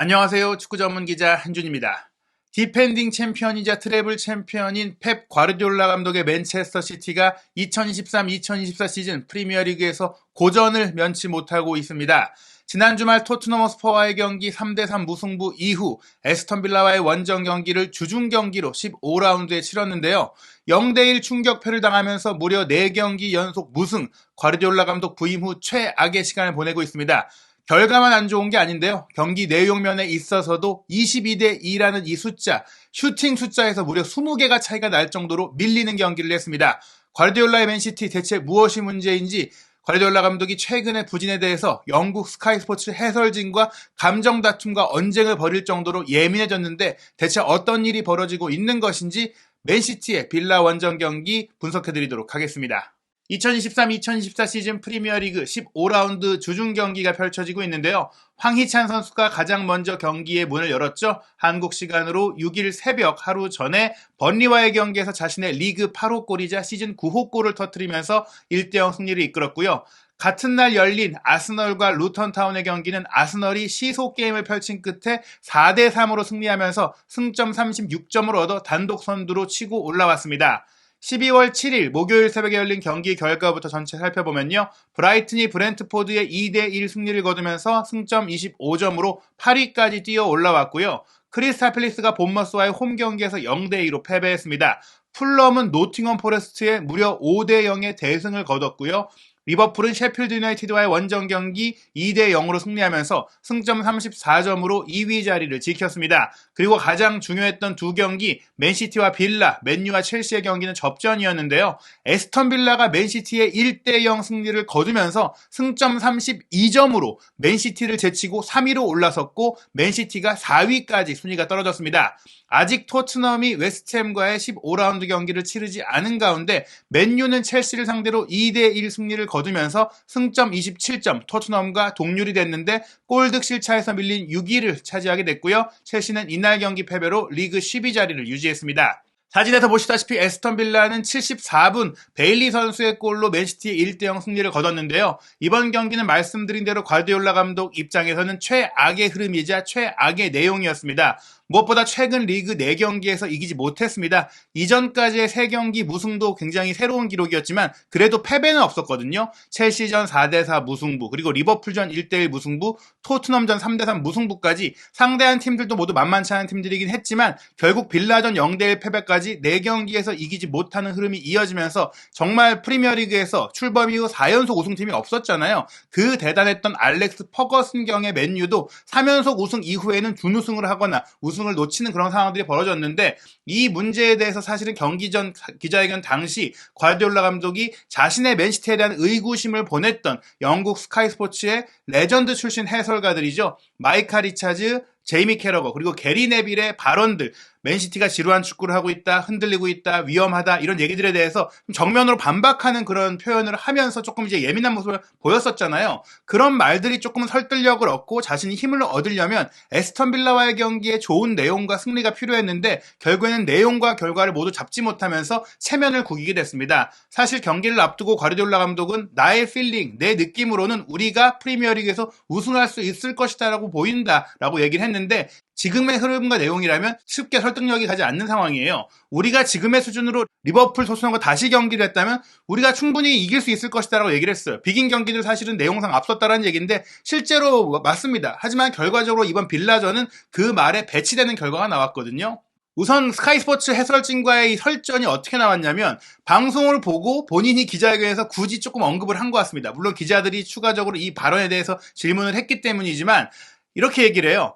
안녕하세요. 축구 전문 기자 한준입니다. 디펜딩 챔피언이자 트래블 챔피언인 펩 과르디올라 감독의 맨체스터 시티가 2023-2024 시즌 프리미어리그에서 고전을 면치 못하고 있습니다. 지난 주말 토트넘 허스퍼와의 경기 3대3 무승부 이후 에스턴 빌라와의 원정 경기를 주중 경기로 15라운드에 치렀는데요. 0대1 충격패를 당하면서 무려 4경기 연속 무승, 과르디올라 감독 부임 후 최악의 시간을 보내고 있습니다. 결과만 안 좋은 게 아닌데요. 경기 내용면에 있어서도 22대2라는 이 숫자, 슈팅 숫자에서 무려 20개가 차이가 날 정도로 밀리는 경기를 했습니다. 과르디올라의 맨시티 대체 무엇이 문제인지 과르디올라 감독이 최근의 부진에 대해서 영국 스카이 스포츠 해설진과 감정 다툼과 언쟁을 벌일 정도로 예민해졌는데 대체 어떤 일이 벌어지고 있는 것인지 맨시티의 빌라 원정 경기 분석해드리도록 하겠습니다. 2023-2024 시즌 프리미어리그 15라운드 주중 경기가 펼쳐지고 있는데요. 황희찬 선수가 가장 먼저 경기의 문을 열었죠. 한국 시간으로 6일 새벽 하루 전에 번리와의 경기에서 자신의 리그 8호 골이자 시즌 9호 골을 터뜨리면서 1대0 승리를 이끌었고요. 같은 날 열린 아스널과 루턴타운의 경기는 아스널이 시속 게임을 펼친 끝에 4대3으로 승리하면서 승점 36점을 얻어 단독 선두로 치고 올라왔습니다. 12월 7일 목요일 새벽에 열린 경기 결과부터 전체 살펴보면요. 브라이튼이 브렌트포드의 2대1 승리를 거두면서 승점 25점으로 8위까지 뛰어 올라왔고요. 크리스탈 팰리스가 본머스와의 홈 경기에서 0대2로 패배했습니다. 풀럼은 노팅엄 포레스트에 무려 5대0의 대승을 거뒀고요. 리버풀은 셰필드 유나이티드와의 원정 경기 2대0으로 승리하면서 승점 34점으로 2위 자리를 지켰습니다. 그리고 가장 중요했던 두 경기 맨시티와 빌라, 맨유와 첼시의 경기는 접전이었는데요. 에스턴 빌라가 맨시티의 1대0 승리를 거두면서 승점 32점으로 맨시티를 제치고 3위로 올라섰고 맨시티가 4위까지 순위가 떨어졌습니다. 아직 토트넘이 웨스트햄과의 15라운드 경기를 치르지 않은 가운데 맨유는 첼시를 상대로 2대1 승리를 거두면서 승점 27점, 토트넘과 동률이 됐는데 골득실 차에서 밀린 6위를 차지하게 됐고요. 첼시는 이날 경기 패배로 리그 10위 자리를 유지했습니다. 사진에서 보시다시피 에스턴 빌라는 74분 베일리 선수의 골로 맨시티의 1대0 승리를 거뒀는데요. 이번 경기는 말씀드린 대로 과르디올라 감독 입장에서는 최악의 흐름이자 최악의 내용이었습니다. 무엇보다 최근 리그 4경기에서 이기지 못했습니다. 이전까지의 3경기 무승도 굉장히 새로운 기록이었지만 그래도 패배는 없었거든요. 첼시전 4대4 무승부, 그리고 리버풀전 1대1 무승부, 토트넘전 3대3 무승부까지 상대한 팀들도 모두 만만치 않은 팀들이긴 했지만 결국 빌라전 0대1 패배까지 4경기에서 이기지 못하는 흐름이 이어지면서 정말 프리미어리그에서 출범 이후 4연속 우승팀이 없었잖아요. 그 대단했던 알렉스 퍼거슨경의 맨유도 3연속 우승 이후에는 준우승을 하거나 우승을 놓치는 그런 상황들이 벌어졌는데 이 문제에 대해서 사실은 경기 전 기자회견 당시 과르디올라 감독이 자신의 맨시티에 대한 의구심을 보냈던 영국 스카이 스포츠의 레전드 출신 해설가들이죠. 마이카 리차즈, 제이미 캐러거, 그리고 게리 네빌의 발언들, 맨시티가 지루한 축구를 하고 있다, 흔들리고 있다, 위험하다, 이런 얘기들에 대해서 정면으로 반박하는 그런 표현을 하면서 조금 이제 예민한 모습을 보였었잖아요. 그런 말들이 조금 설득력을 얻고 자신이 힘을 얻으려면 에스턴 빌라와의 경기에 좋은 내용과 승리가 필요했는데 결국에는 내용과 결과를 모두 잡지 못하면서 체면을 구기게 됐습니다. 사실 경기를 앞두고 과르디올라 감독은 나의 필링, 내 느낌으로는 우리가 프리미어리그에서 우승할 수 있을 것이다라고 보인다라고 얘기를 했는데 지금의 흐름과 내용이라면 쉽게 설득력이 가지 않는 상황이에요. 우리가 지금의 수준으로 리버풀 토트넘과 다시 경기를 했다면 우리가 충분히 이길 수 있을 것이다라고 얘기를 했어요. 비긴 경기도 사실은 내용상 앞섰다라는 얘기인데 실제로 맞습니다. 하지만 결과적으로 이번 빌라전은 그 말에 배치되는 결과가 나왔거든요. 우선 스카이 스포츠 해설진과의 이 설전이 어떻게 나왔냐면 방송을 보고 본인이 기자회견에서 굳이 조금 언급을 한 것 같습니다. 물론 기자들이 추가적으로 이 발언에 대해서 질문을 했기 때문이지만 이렇게 얘기를 해요.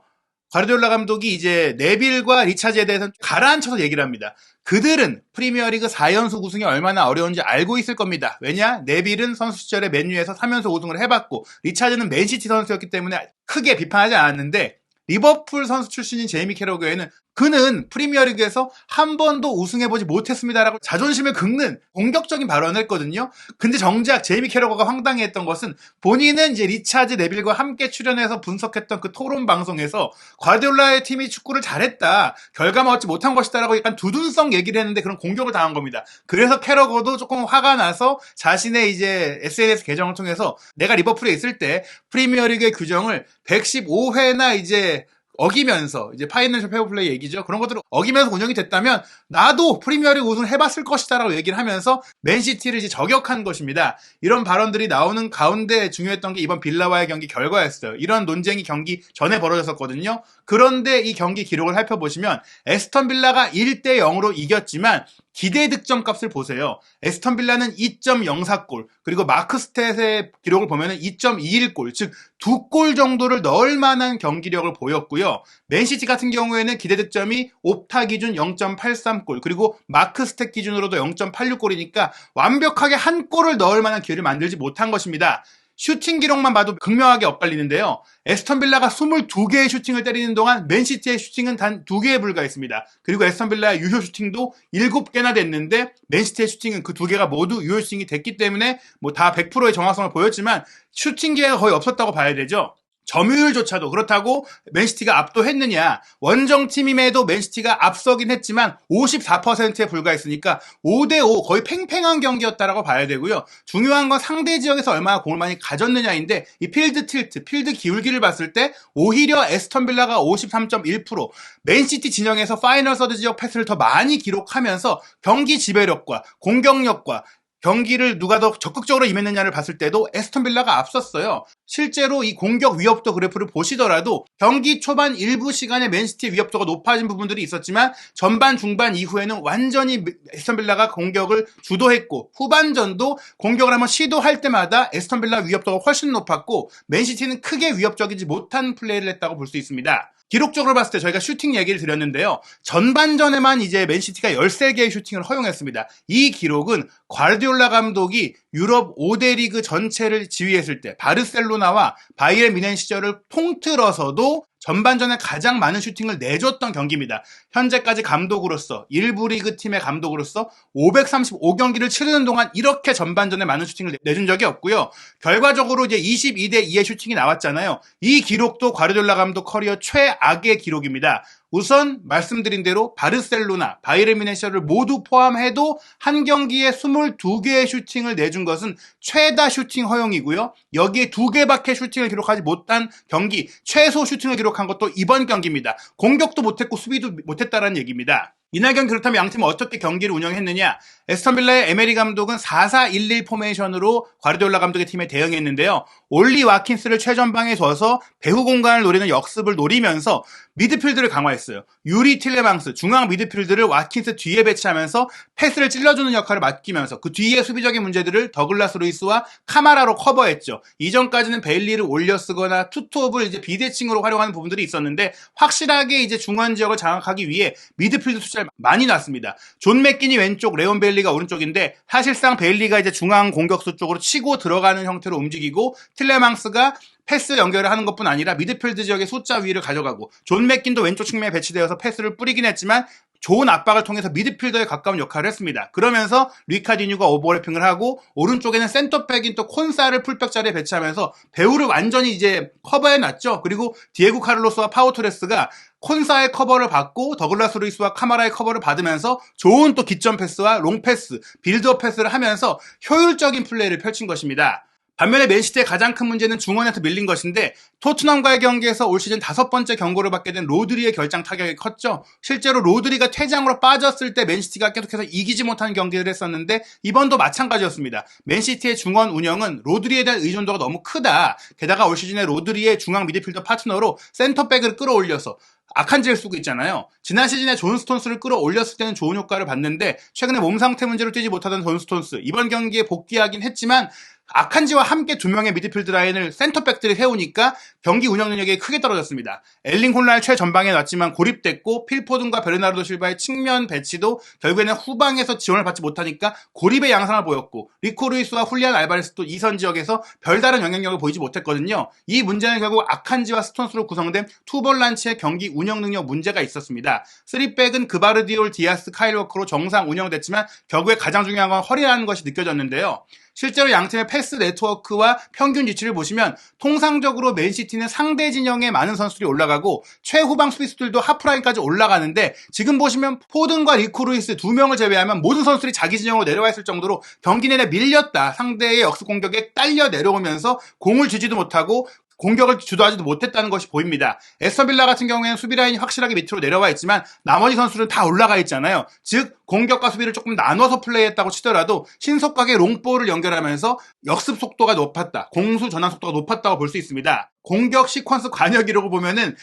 과르디올라 감독이 이제 네빌과 리차즈에 대해서는 가라앉혀서 얘기를 합니다. 그들은 프리미어리그 4연속 우승이 얼마나 어려운지 알고 있을 겁니다. 왜냐? 네빌은 선수 시절에 맨유에서 3연속 우승을 해봤고 리차즈는 맨시티 선수였기 때문에 크게 비판하지 않았는데 리버풀 선수 출신인 제이미 캐러거에는 그는 프리미어리그에서 한 번도 우승해보지 못했습니다라고 자존심을 긁는 공격적인 발언을 했거든요. 근데 정작 제이미 캐러거가 황당해했던 것은 본인은 이제 리차즈 네빌과 함께 출연해서 분석했던 그 토론 방송에서 과르디올라의 팀이 축구를 잘했다, 결과만 얻지 못한 것이다라고 약간 두둔성 얘기를 했는데 그런 공격을 당한 겁니다. 그래서 캐러거도 조금 화가 나서 자신의 이제 SNS 계정을 통해서 내가 리버풀에 있을 때 프리미어리그의 규정을 115회나 이제 어기면서 이제 파이낸셜 페어플레이 얘기죠. 그런 것들을 어기면서 운영이 됐다면 나도 프리미어리그 우승을 해봤을 것이다라고 얘기를 하면서 맨시티를 이제 저격한 것입니다. 이런 발언들이 나오는 가운데 중요했던 게 이번 빌라와의 경기 결과였어요. 이런 논쟁이 경기 전에 벌어졌었거든요. 그런데 이 경기 기록을 살펴보시면 에스턴 빌라가 1대 0으로 이겼지만 기대 득점 값을 보세요. 에스턴 빌라는 2.04골, 그리고 마크 스탯의 기록을 보면 2.21골, 즉 2골 정도를 넣을 만한 경기력을 보였고요. 맨시티 같은 경우에는 기대 득점이 옵타 기준 0.83골, 그리고 마크 스탯 기준으로도 0.86골이니까 완벽하게 한 골을 넣을 만한 기회를 만들지 못한 것입니다. 슈팅 기록만 봐도 극명하게 엇갈리는데요. 에스턴 빌라가 22개의 슈팅을 때리는 동안 맨시티의 슈팅은 단 2개에 불과했습니다. 그리고 에스턴 빌라의 유효 슈팅도 7개나 됐는데 맨시티의 슈팅은 그 2개가 모두 유효 슈팅이 됐기 때문에 뭐 다 100%의 정확성을 보였지만 슈팅 기회가 거의 없었다고 봐야 되죠. 점유율조차도 그렇다고 맨시티가 압도했느냐, 원정팀임에도 맨시티가 앞서긴 했지만 54%에 불과했으니까 5대5 거의 팽팽한 경기였다라고 봐야 되고요. 중요한 건 상대 지역에서 얼마나 공을 많이 가졌느냐인데 이 필드 틸트, 필드 기울기를 봤을 때 오히려 에스턴 빌라가 53.1%, 맨시티 진영에서 파이널 서드 지역 패스를 더 많이 기록하면서 경기 지배력과 공격력과 경기를 누가 더 적극적으로 임했느냐를 봤을 때도 에스턴 빌라가 앞섰어요. 실제로 이 공격 위협도 그래프를 보시더라도 경기 초반 일부 시간에 맨시티의 위협도가 높아진 부분들이 있었지만 전반 중반 이후에는 완전히 에스턴 빌라가 공격을 주도했고 후반전도 공격을 한번 시도할 때마다 에스턴 빌라 위협도가 훨씬 높았고 맨시티는 크게 위협적이지 못한 플레이를 했다고 볼 수 있습니다. 기록적으로 봤을 때 저희가 슈팅 얘기를 드렸는데요. 전반전에만 이제 맨시티가 13개의 슈팅을 허용했습니다. 이 기록은 과르디올라 감독이 유럽 5대 리그 전체를 지휘했을 때 바르셀로나와 바이에른 뮌헨 시절을 통틀어서도 전반전에 가장 많은 슈팅을 내줬던 경기입니다. 현재까지 감독으로서 일부 리그 팀의 감독으로서 535경기를 치르는 동안 이렇게 전반전에 많은 슈팅을 내준 적이 없고요. 결과적으로 이제 22대 2의 슈팅이 나왔잖아요. 이 기록도 과르디올라 감독 커리어 최악의 기록입니다. 우선 말씀드린 대로 바르셀로나, 바이에른 뮌헨 시절을 모두 포함해도 한 경기에 22개의 슈팅을 내준 것은 최다 슈팅 허용이고요. 여기에 2개밖에 슈팅을 기록하지 못한 경기, 최소 슈팅을 기록한 것도 이번 경기입니다. 공격도 못했고 수비도 못했다는 얘기입니다. 이날 경기 그렇다면 양팀은 어떻게 경기를 운영했느냐? 에스턴 빌라의 에메리 감독은 4-4-1-1 포메이션으로 과르디올라 감독의 팀에 대응했는데요. 올리 와킨스를 최전방에 둬서 배후 공간을 노리는 역습을 노리면서 미드필드를 강화했어요. 유리 틸레망스, 중앙 미드필드를 와킨스 뒤에 배치하면서 패스를 찔러주는 역할을 맡기면서 그 뒤에 수비적인 문제들을 더글라스 루이스와 카마라로 커버했죠. 이전까지는 베일리를 올려 쓰거나 투톱을 이제 비대칭으로 활용하는 부분들이 있었는데 확실하게 이제 중앙 지역을 장악하기 위해 미드필드 숫자를 많이 놨습니다. 존 맥기니 왼쪽, 레온 베일리가 오른쪽인데 사실상 베일리가 이제 중앙 공격수 쪽으로 치고 들어가는 형태로 움직이고 틸레망스가 패스 연결을 하는 것뿐 아니라 미드필드 지역의 숫자 위를 가져가고 존 맥긴도 왼쪽 측면에 배치되어서 패스를 뿌리긴 했지만 좋은 압박을 통해서 미드필더에 가까운 역할을 했습니다. 그러면서 리카디뉴가 오버래핑을 하고 오른쪽에는 센터백인 또 콘사를 풀백 자리에 배치하면서 배우를 완전히 이제 커버해놨죠. 그리고 디에고 카를로스와 파우 토레스가 콘사의 커버를 받고 더글라스 루이스와 카마라의 커버를 받으면서 좋은 또 기점 패스와 롱 패스, 빌드업 패스를 하면서 효율적인 플레이를 펼친 것입니다. 반면에 맨시티의 가장 큰 문제는 중원에서 밀린 것인데 토트넘과의 경기에서 올 시즌 5번째 경고를 받게 된 로드리의 결장 타격이 컸죠. 실제로 로드리가 퇴장으로 빠졌을 때 맨시티가 계속해서 이기지 못하는 경기를 했었는데 이번도 마찬가지였습니다. 맨시티의 중원 운영은 로드리에 대한 의존도가 너무 크다. 게다가 올 시즌에 로드리의 중앙 미드필더 파트너로 센터백을 끌어올려서 아칸지를 쓰고 있잖아요. 지난 시즌에 존 스톤스를 끌어올렸을 때는 좋은 효과를 봤는데 최근에 몸 상태 문제로 뛰지 못하던 존 스톤스 이번 경기에 복귀하긴 했지만 아칸지와 함께 2명의 미드필드 라인을 센터백들이 세우니까 경기 운영 능력이 크게 떨어졌습니다. 엘링 홀란을 최전방에 놨지만 고립됐고 필포든과 베르나르도 실바의 측면 배치도 결국에는 후방에서 지원을 받지 못하니까 고립의 양상을 보였고 리코 루이스와 훌리안 알바레스도 2선 지역에서 별다른 영향력을 보이지 못했거든요. 이 문제는 결국 아칸지와 스톤스로 구성된 투볼란치의 경기 운영 능력 문제가 있었습니다. 3백은 그바르디올, 디아스, 카일 워커로 정상 운영됐지만 결국에 가장 중요한 건 허리라는 것이 느껴졌는데요. 실제로 양팀의 패스 네트워크와 평균 위치를 보시면 통상적으로 맨시티는 상대 진영에 많은 선수들이 올라가고 최후방 수비수들도 하프라인까지 올라가는데 지금 보시면 포든과 리코 루이스 2명을 제외하면 모든 선수들이 자기 진영으로 내려와 있을 정도로 경기 내내 밀렸다. 상대의 역습 공격에 딸려 내려오면서 공을 주지도 못하고 공격을 주도하지도 못했다는 것이 보입니다. 에스턴 빌라 같은 경우에는 수비 라인이 확실하게 밑으로 내려와 있지만 나머지 선수들은 다 올라가 있잖아요. 즉 공격과 수비를 조금 나눠서 플레이했다고 치더라도 신속하게 롱볼을 연결하면서 역습 속도가 높았다, 공수 전환 속도가 높았다고 볼 수 있습니다. 공격 시퀀스 관여 기록을 보면은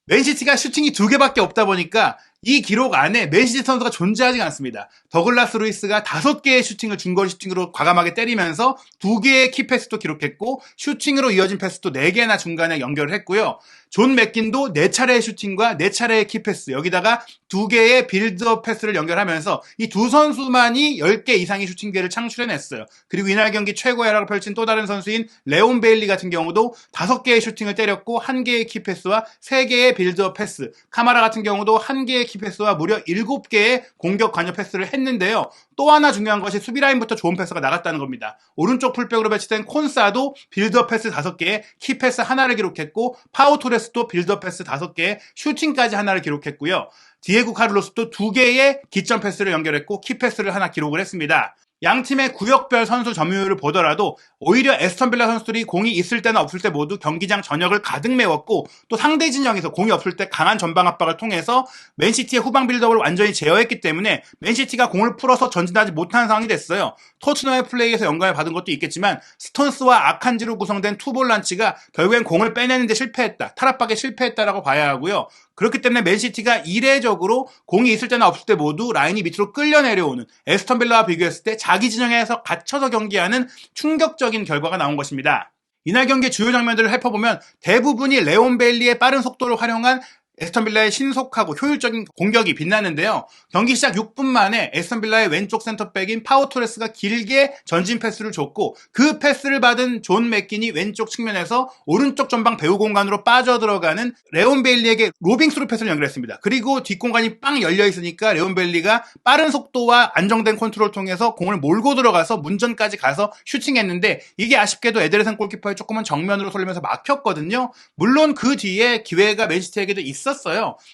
맨시티가 슈팅이 2개밖에 없다 보니까 이 기록 안에 맨시티 선수가 존재하지 않습니다. 더글라스 루이스가 5개의 슈팅을 중거리 슈팅으로 과감하게 때리면서 2개의 키패스도 기록했고 슈팅으로 이어진 패스도 4개나 중간에 연결을 했고요. 존 맥긴도 4차례의 슈팅과 4차례의 키패스, 여기다가 2개의 빌드업 패스를 연결하면서 이 두 선수만이 10개 이상의 슈팅 기회를 창출해냈어요. 그리고 이날 경기 최고의 활약을 펼친 또 다른 선수인 레온 베일리 같은 경우도 5개의 슈팅을 때렸고 1개의 키패스와 3개의 빌드업 패스, 카마라 같은 경우도 1개의 키패스와 무려 7개의 공격 관여 패스를 했는데요. 또 하나 중요한 것이 수비 라인부터 좋은 패스가 나갔다는 겁니다. 오른쪽 풀백으로 배치된 콘사도 빌드업 패스 5개에 키패스 하나를 기록했고 파우 토레스도 빌드업 패스 5개에 슈팅까지 하나를 기록했고요. 디에고 카를로스도 2개의 기점 패스를 연결했고 키패스를 하나 기록을 했습니다. 양 팀의 구역별 선수 점유율을 보더라도 오히려 에스턴 빌라 선수들이 공이 있을 때나 없을 때 모두 경기장 전역을 가득 메웠고 또 상대 진영에서 공이 없을 때 강한 전방 압박을 통해서 맨시티의 후방 빌드업을 완전히 제어했기 때문에 맨시티가 공을 풀어서 전진하지 못하는 상황이 됐어요. 토트넘의 플레이에서 영감을 받은 것도 있겠지만 스톤스와 아칸지로 구성된 투볼란치가 결국엔 공을 빼내는데 실패했다, 탈압박에 실패했다라고 봐야 하고요. 그렇기 때문에 맨시티가 이례적으로 공이 있을 때나 없을 때 모두 라인이 밑으로 끌려 내려오는, 에스턴 빌라와 비교했을 때 자기 진영에서 갇혀서 경기하는 충격적인 결과가 나온 것입니다. 이날 경기의 주요 장면들을 살펴보면 대부분이 레온 베일리의 빠른 속도를 활용한 에스턴 빌라의 신속하고 효율적인 공격이 빛나는데요. 경기 시작 6분 만에 에스턴 빌라의 왼쪽 센터백인 파우 토레스가 길게 전진 패스를 줬고 그 패스를 받은 존 맥긴이 왼쪽 측면에서 오른쪽 전방 배우 공간으로 빠져들어가는 레온 베일리에게 로빙 스루 패스를 연결했습니다. 그리고 뒷공간이 빵 열려있으니까 레온 베일리가 빠른 속도와 안정된 컨트롤을 통해서 공을 몰고 들어가서 문전까지 가서 슈팅했는데 이게 아쉽게도 에데르슨 골키퍼의 조금은 정면으로 쏠리면서 막혔거든요. 물론 그 뒤에 기회가 맨시티에게도 있었어요.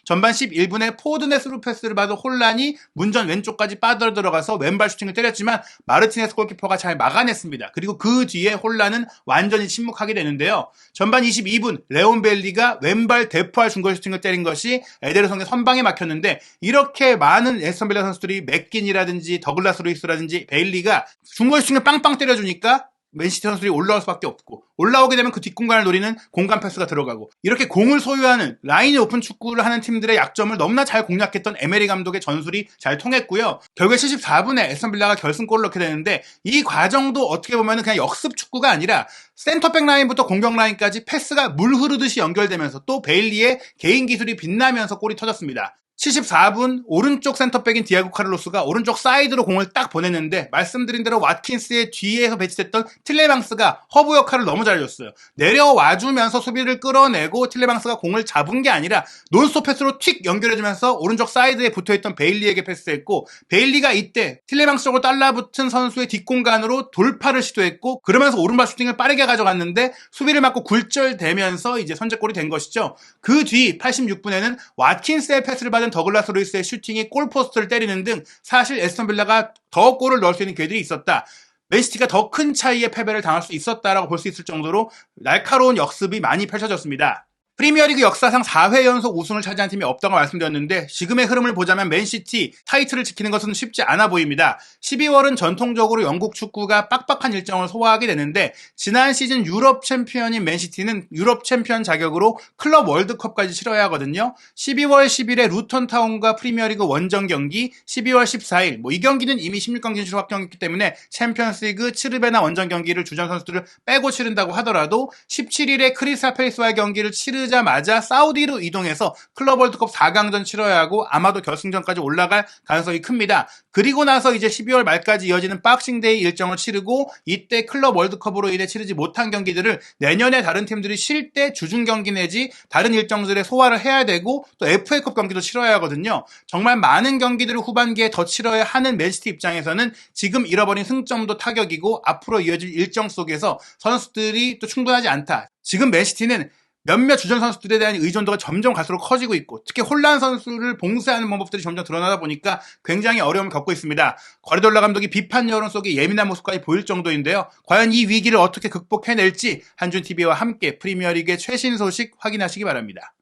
전반 11분에 포든의 스루 패스를 받은 홀란이 문전 왼쪽까지 빠져 들어가서 왼발 슈팅을 때렸지만 마르티네스 골키퍼가 잘 막아냈습니다. 그리고 그 뒤에 홀란은 완전히 침묵하게 되는데요. 전반 22분 레온 벨리가 왼발 대포할 중거리 슈팅을 때린 것이 에데르송의 선방에 막혔는데 이렇게 많은 에스턴 빌라 선수들이 맥긴이라든지 더글라스 루이스라든지 베일리가 중거리 슈팅을 빵빵 때려주니까 맨시티 선수들이 올라올 수밖에 없고 올라오게 되면 그 뒷공간을 노리는 공간 패스가 들어가고 이렇게 공을 소유하는 라인이 오픈 축구를 하는 팀들의 약점을 너무나 잘 공략했던 에메리 감독의 전술이 잘 통했고요. 결국에 74분에 에스턴 빌라가 결승골을 넣게 되는데 이 과정도 어떻게 보면 그냥 역습 축구가 아니라 센터백 라인부터 공격 라인까지 패스가 물 흐르듯이 연결되면서 또 베일리의 개인 기술이 빛나면서 골이 터졌습니다. 74분 오른쪽 센터백인 디아고 카를로스가 오른쪽 사이드로 공을 딱 보냈는데 말씀드린 대로 왓킨스의 뒤에서 배치됐던 틸레망스가 허브 역할을 너무 잘해줬어요. 내려와주면서 수비를 끌어내고 틸레망스가 공을 잡은 게 아니라 논스톱 패스로 틱 연결해주면서 오른쪽 사이드에 붙어있던 베일리에게 패스했고 베일리가 이때 틸레망스 쪽으로 달라붙은 선수의 뒷공간으로 돌파를 시도했고 그러면서 오른발 슈팅을 빠르게 가져갔는데 수비를 맞고 굴절되면서 이제 선제골이 된 것이죠. 그 뒤 86분에는 왓킨스의 패스를 받은 더글라스 루이스의 슈팅이 골포스트를 때리는 등 사실 에스턴 빌라가 더 골을 넣을 수 있는 기회들이 있었다. 맨시티가 더 큰 차이의 패배를 당할 수 있었다라고 볼 수 있을 정도로 날카로운 역습이 많이 펼쳐졌습니다. 프리미어리그 역사상 4회 연속 우승을 차지한 팀이 없다고 말씀드렸는데 지금의 흐름을 보자면 맨시티 타이틀을 지키는 것은 쉽지 않아 보입니다. 12월은 전통적으로 영국 축구가 빡빡한 일정을 소화하게 되는데 지난 시즌 유럽 챔피언인 맨시티는 유럽 챔피언 자격으로 클럽 월드컵까지 치러야 하거든요. 12월 10일에 루턴타운과 프리미어리그 원정 경기, 12월 14일 이 경기는 이미 16강 진출 확정했기 때문에 챔피언스리그 츠르베나 원정 경기를 주전 선수들을 빼고 치른다고 하더라도 17일에 크리스탈 팰리스와의 경기를 치르자마자 사우디로 이동해서 클럽 월드컵 4강전 치러야 하고 아마도 결승전까지 올라갈 가능성이 큽니다. 그리고 나서 이제 12월 말까지 이어지는 박싱데이 일정을 치르고 이때 클럽 월드컵으로 인해 치르지 못한 경기들을 내년에 다른 팀들이 쉴 때 주중 경기 내지 다른 일정들에 소화를 해야 되고 또 FA컵 경기도 치러야 하거든요. 정말 많은 경기들을 후반기에 더 치러야 하는 맨시티 입장에서는 지금 잃어버린 승점도 타격이고 앞으로 이어질 일정 속에서 선수들이 또 충분하지 않다. 지금 맨시티는 몇몇 주전 선수들에 대한 의존도가 점점 갈수록 커지고 있고 특히 홀란 선수를 봉쇄하는 방법들이 점점 드러나다 보니까 굉장히 어려움을 겪고 있습니다. 과르디올라 감독이 비판 여론 속에 예민한 모습까지 보일 정도인데요. 과연 이 위기를 어떻게 극복해낼지 한준TV와 함께 프리미어리그의 최신 소식 확인하시기 바랍니다.